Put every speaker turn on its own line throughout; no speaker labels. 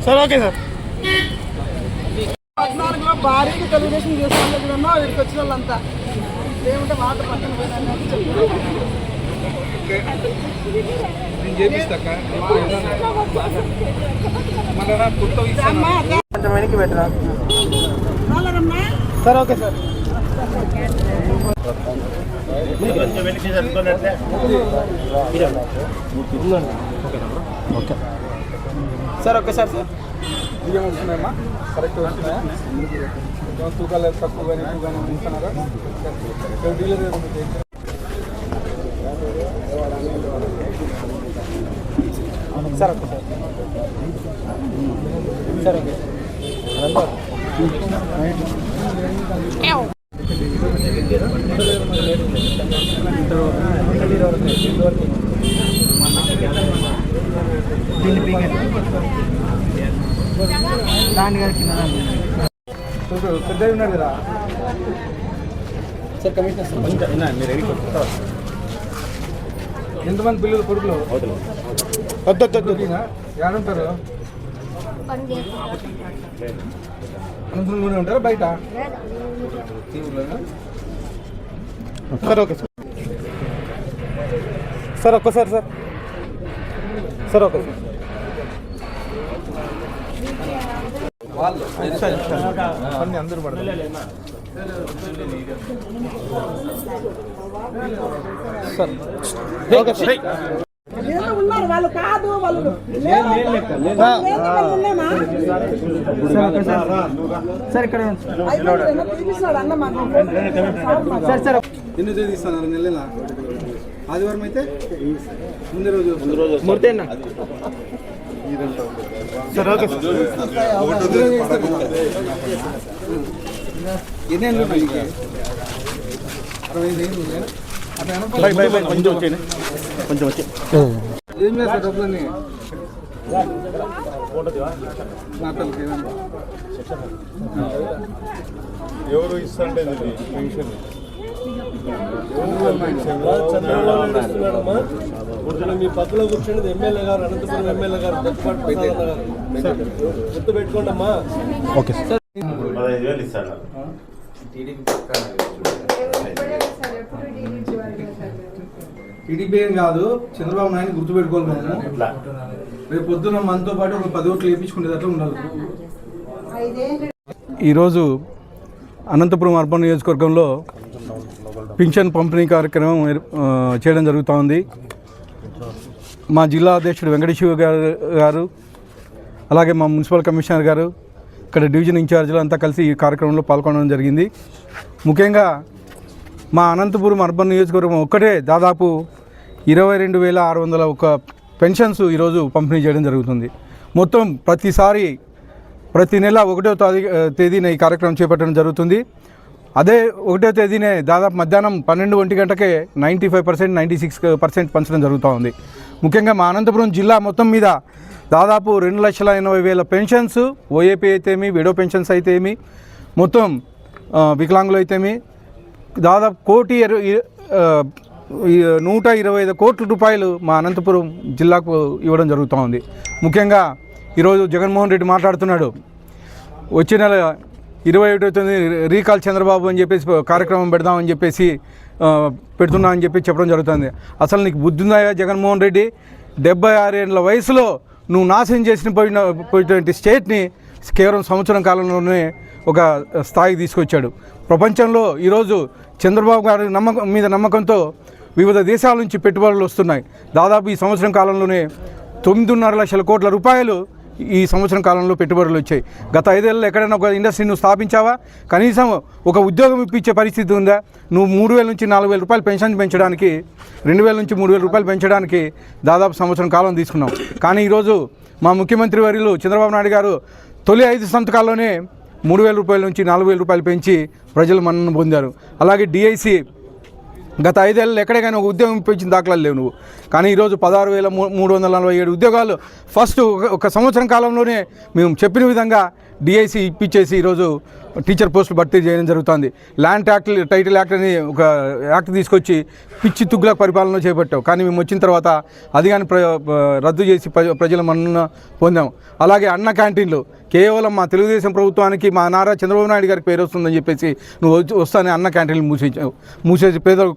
Sir okay sir.
14లో భారీగా తెలుగుదేశం చేస్తున్నా వీడికి వచ్చిన వాళ్ళంతా ఏమంటే మాట పక్కన పోయినా
కొంచెం వెనక్కి పెట్టరా sir. Okay sir. Okay sir. Okay sir. Sir
బియ్యం వస్తున్నాయమ్మా, కరెక్ట్ వస్తున్నాయా? తూకాలు తక్కువ కానీ ఎక్కువ కానీ ఉంటున్నారా? Dealer
sir. Okay sir. Sir okay దాని గారు కింద
పెద్దవి ఉన్నారు కదా
సార్. కమిషనర్ సార్
ఎంతమంది పిల్లలు కొడుకులు
వద్దు
ఏడుంటారు? అనంతరంలోనే ఉంటారా బయట?
సార్. Okay sir. సార్ ఒక్కసారి సార్. Sir okay sir.
వాళ్ళు అన్నీ అందరూ పడతారు.
Sir okay sir.
ఉన్నారు వాళ్ళు కాదు వాళ్ళు
సార్ ఇక్కడ
సార్ సార్ ఎన్ని తేదీ ఇస్తున్నారు? నెల ఆదివారం అయితే ముందు రోజు
మూర్తి అన్న సార్. ఓకే
ఎన్ని ఏళ్ళు ఉన్నాయి? 65 ఏళ్ళు
కొంచెం వచ్చాయి కొంచెం వచ్చి
ఏం చేస్తారు డబ్బులన్నీ? మాటలకి
ఎవరు ఇస్తాంటే పెన్షన్ మీ పక్కలో కూర్చున్నది ఎమ్మెల్యే గారు, అనంతపురం ఎమ్మెల్యే గారు, గుర్తు పెట్టుకోండి అమ్మా.
Okay sir.
15,000 ఇస్తాను.
టీడీపీ ఏం కాదు, చంద్రబాబు నాయుడు గుర్తుపెట్టుకోవాలి. మేము రేపు పొద్దున్న మనతో పాటు ఒక 10 ఓట్లు వేయించుకునేటట్లు ఉండాలి.
ఈరోజు అనంతపురం అర్బన్ నియోజకవర్గంలో పింఛన్ పంపిణీ కార్యక్రమం చేయడం జరుగుతూ ఉంది. మా జిల్లా అధ్యక్షుడు వెంకటేశ్వర గారు అలాగే మా మున్సిపల్ కమిషనర్ గారు, ఇక్కడ డివిజన్ ఇన్ఛార్జీలు అంతా కలిసి ఈ కార్యక్రమంలో పాల్గొనడం జరిగింది. ముఖ్యంగా మా అనంతపురం అర్బన్ నియోజకవర్గం ఒక్కటే దాదాపు 22,601 పెన్షన్స్ ఈరోజు పంపిణీ చేయడం జరుగుతుంది. మొత్తం ప్రతి నెల 1వ తేదీన ఈ కార్యక్రమం చేపట్టడం జరుగుతుంది. అదే 1వ తేదీనే దాదాపు మధ్యాహ్నం 12 గంటకే 95%, 96% పంచడం జరుగుతూ ఉంది. ముఖ్యంగా మా అనంతపురం జిల్లా మొత్తం మీద దాదాపు 2,80,000 పెన్షన్స్, ఓఏపీ అయితేమి, విడో పెన్షన్స్ అయితేమి, మొత్తం వికలాంగులు అయితేమి దాదాపు 125 కోట్ల రూపాయలు మా అనంతపురం జిల్లాకు ఇవ్వడం జరుగుతూ ఉంది. ముఖ్యంగా ఈరోజు జగన్మోహన్ రెడ్డి మాట్లాడుతున్నాడు, వచ్చే నెల 21వ తేదీ రీకాల్ చంద్రబాబు అని చెప్పేసి కార్యక్రమం పెడదామని చెప్పేసి పెడుతున్నా అని చెప్పి చెప్పడం జరుగుతుంది. అసలు నీకు బుద్ధి ఉందా జగన్మోహన్ రెడ్డి? 76 ఏళ్ళ వయసులో నువ్వు నాశనం పోయినటువంటి స్టేట్ని కేవలం సంవత్సరం కాలంలోనే ఒక స్థాయికి తీసుకొచ్చాడు. ప్రపంచంలో ఈరోజు చంద్రబాబు గారి నమ్మకంతో వివిధ దేశాల నుంచి పెట్టుబడులు వస్తున్నాయి. దాదాపు ఈ సంవత్సరం కాలంలోనే 9.5 లక్షల కోట్ల రూపాయలు ఈ సంవత్సరం కాలంలో పెట్టుబడులు వచ్చాయి. గత 5 ఏళ్ళలో ఎక్కడైనా ఒక ఇండస్ట్రీ నువ్వు స్థాపించావా? కనీసం ఒక ఉద్యోగం ఇప్పించే పరిస్థితి ఉందా? నువ్వు 3,000 నుంచి 4,000 రూపాయలు పెన్షన్ పెంచడానికి, 2,000 నుంచి 3,000 రూపాయలు పెంచడానికి దాదాపు సంవత్సరం కాలం తీసుకున్నాం. కానీ ఈరోజు మా ముఖ్యమంత్రి వర్యులు చంద్రబాబు నాయుడు గారు తొలి 5 సంతకాల్లోనే 3,000 రూపాయల నుంచి 4,000 రూపాయలు పెంచి ప్రజలు మన్నన పొందారు. అలాగే డిఐసి గత 5 ఏళ్ళలో ఎక్కడికైనా ఒక ఉద్యోగం ఇప్పించిన దాఖలాలు లేవు నువ్వు. కానీ ఈరోజు 16,347 ఉద్యోగాలు ఫస్ట్ ఒక సంవత్సరం కాలంలోనే మేము చెప్పిన విధంగా డిఐసి ఇప్పించేసి ఈరోజు టీచర్ పోస్టులు భర్తీ చేయడం జరుగుతుంది. ల్యాండ్ యాక్ట్, టైటిల్ యాక్ట్ అని ఒక యాక్ట్ తీసుకొచ్చి పిచ్చి తుగ్గుల పరిపాలన చేపట్టావు. కానీ మేము వచ్చిన తర్వాత అది కానీ రద్దు చేసి ప్రజల మన్నన పొందాం. అలాగే అన్న క్యాంటీన్లు కేవలం మా తెలుగుదేశం ప్రభుత్వానికి మా నారా చంద్రబాబు నాయుడు గారికి పేరు వస్తుందని చెప్పేసి నువ్వు వస్తానే అన్న క్యాంటీన్లు మూసేసి పేదల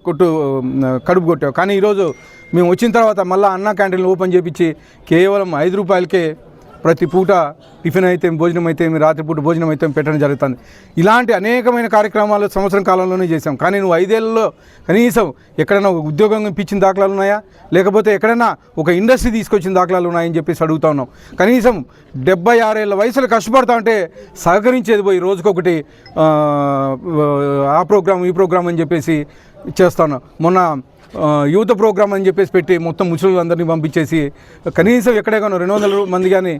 కడుపు కొట్టావు. కానీ ఈరోజు మేము వచ్చిన తర్వాత మళ్ళీ అన్న క్యాంటీన్లు ఓపెన్ చేయించి కేవలం 5 రూపాయలకే ప్రతి పూట టిఫిన్ అయితే భోజనం అయితే రాత్రిపూట భోజనం అయితే పెట్టడం జరుగుతుంది. ఇలాంటి అనేకమైన కార్యక్రమాలు సంవత్సరం కాలంలోనే చేశాం. కానీ నువ్వు 5 ఏళ్ళలో కనీసం ఎక్కడైనా ఒక ఉద్యోగం ఇప్పించిన దాఖలాలు ఉన్నాయా, లేకపోతే ఎక్కడైనా ఒక ఇండస్ట్రీ తీసుకొచ్చిన దాఖలాలు ఉన్నాయని చెప్పేసి అడుగుతా ఉన్నాం. కనీసం 76 ఏళ్ళ వయసులో కష్టపడతా ఉంటే సహకరించేది పోయి రోజుకొకటి ఆ ప్రోగ్రాం ఈ ప్రోగ్రాం అని చెప్పేసి చేస్తాను. మొన్న యూత్ ప్రోగ్రామ్ అని చెప్పేసి పెట్టి మొత్తం ముసలులందరినీ పంపించేసి కనీసం ఎక్కడేగానో 200 మంది కానీ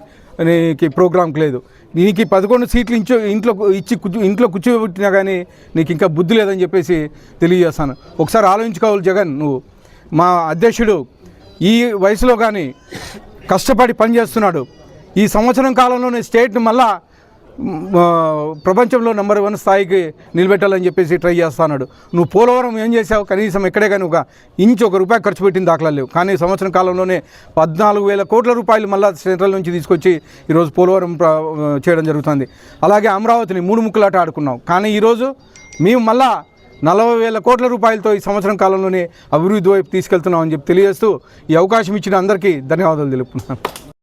నీకు ప్రోగ్రాంకి లేదు. నీకు 11 సీట్లు ఇంట్లో కూర్చోబెట్టినా కానీ నీకు ఇంకా బుద్ధి లేదని చెప్పేసి తెలియజేస్తాను. ఒకసారి ఆలోచించుకోవాలి జగన్. నువ్వు మా అధ్యక్షుడు ఈ వయసులో కానీ కష్టపడి పనిచేస్తున్నాడు. ఈ సంవత్సరం కాలంలోనే స్టేట్ని మళ్ళా ప్రపంచంలో నెంబర్ 1 స్థాయికి నిలబెట్టాలని చెప్పేసి ట్రై చేస్తున్నాడు. నువ్వు పోలవరం ఏం చేసావు? కనీసం ఎక్కడే కానీ ఒక రూపాయి ఖర్చు పెట్టిన దాఖలాలు లేవు. కానీ సంవత్సరం కాలంలోనే 14,000 కోట్ల రూపాయలు మళ్ళీ సెంట్రల్ నుంచి తీసుకొచ్చి ఈరోజు పోలవరం చేయడం జరుగుతుంది. అలాగే అమరావతిని 3 ముక్కలాట ఆడుకున్నాం. కానీ ఈరోజు మేము మళ్ళా 40,000 కోట్ల రూపాయలతో ఈ సంవత్సరం కాలంలోనే అభివృద్ధి వైపు తీసుకెళ్తున్నామని చెప్పి తెలియజేస్తూ ఈ అవకాశం ఇచ్చిన అందరికీ ధన్యవాదాలు తెలుపుతున్నాను.